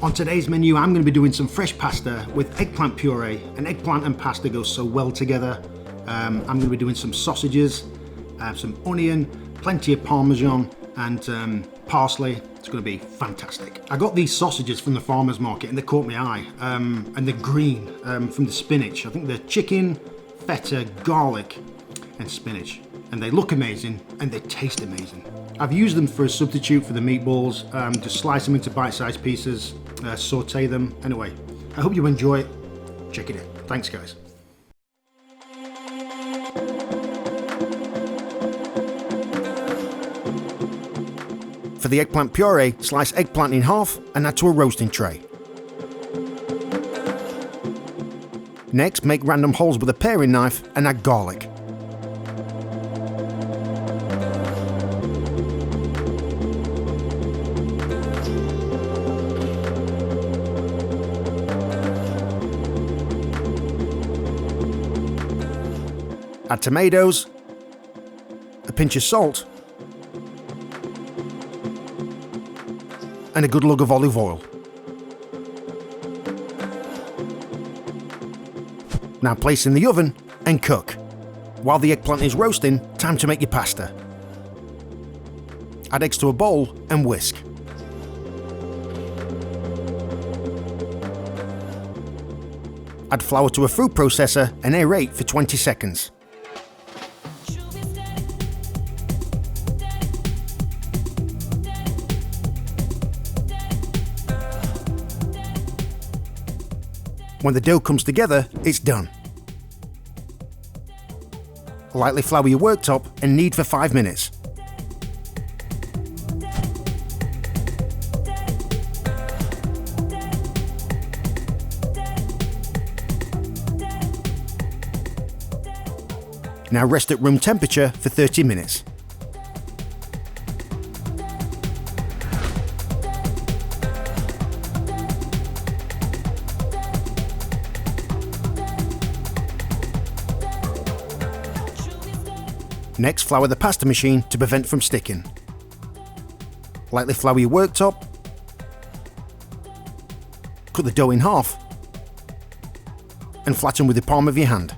On today's menu, I'm going to be doing some fresh pasta with eggplant puree. And eggplant and pasta go so well together. I'm going to be doing some sausages, some onion, plenty of parmesan and parsley. It's going to be fantastic. I got these sausages from the farmer's market and they caught my eye. And they're green from the spinach. I think they're chicken, feta, garlic and spinach. And they look amazing and they taste amazing. I've used them for a substitute for the meatballs. Just slice them into bite-sized pieces, saute them. Anyway, I hope you enjoy it. Check it out. Thanks, guys. For the eggplant puree, slice eggplant in half and add to a roasting tray. Next, make random holes with a paring knife and add garlic. Add tomatoes, a pinch of salt, and a good lug of olive oil. Now place in the oven and cook. While the eggplant is roasting, time to make your pasta. Add eggs to a bowl and whisk. Add flour to a food processor and aerate for 20 seconds. When the dough comes together, it's done. Lightly flour your worktop and knead for 5 minutes. Now rest at room temperature for 30 minutes. Next, flour the pasta machine to prevent from sticking. Lightly flour your worktop. Cut the dough in half and flatten with the palm of your hand.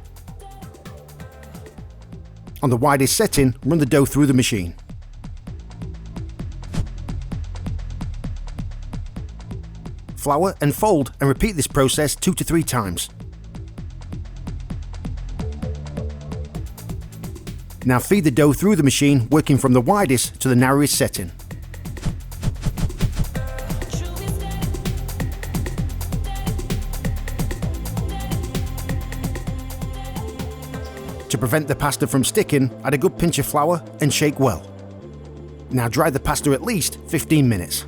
On the widest setting, run the dough through the machine. Flour and fold and repeat this process 2 to 3 times. Now feed the dough through the machine, working from the widest to the narrowest setting. To prevent the pasta from sticking, add a good pinch of flour and shake well. Now dry the pasta at least 15 minutes.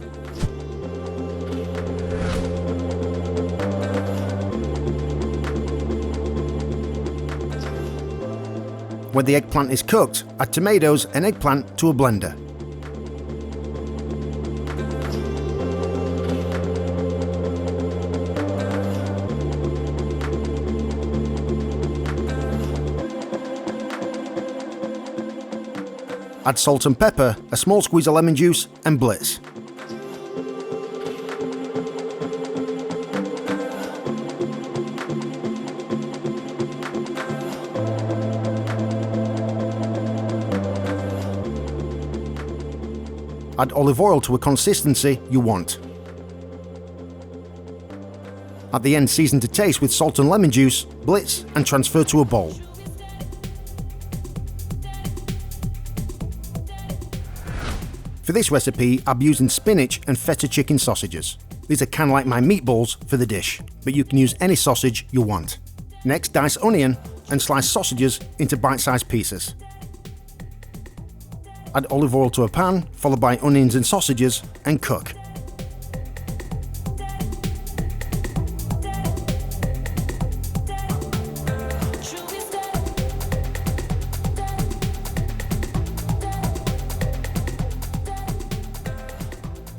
When the eggplant is cooked, add tomatoes and eggplant to a blender. Add salt and pepper, a small squeeze of lemon juice and blitz. Add olive oil to a consistency you want. At the end, season to taste with salt and lemon juice, blitz and transfer to a bowl. For this recipe, I'm using spinach and feta chicken sausages. These are kind of like my meatballs for the dish, but you can use any sausage you want. Next, dice onion and slice sausages into bite-sized pieces. Add olive oil to a pan, followed by onions and sausages, and cook.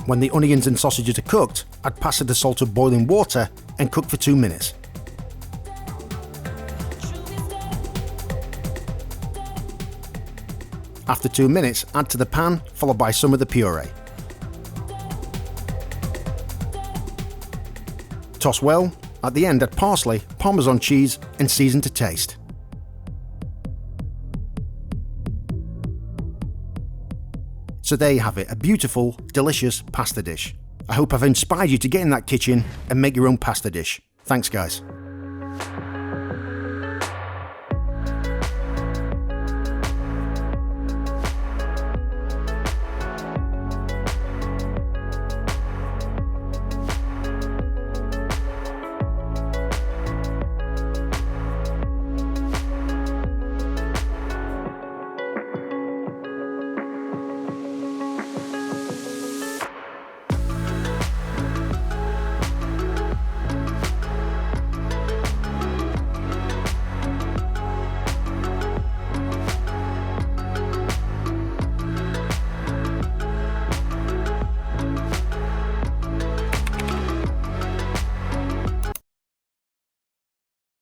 When the onions and sausages are cooked, add pasta to salted boiling water and cook for 2 minutes. After 2 minutes, add to the pan, followed by some of the puree. Toss well. At the end, add parsley, Parmesan cheese and season to taste. So there you have it, a beautiful, delicious pasta dish. I hope I've inspired you to get in that kitchen and make your own pasta dish. Thanks guys.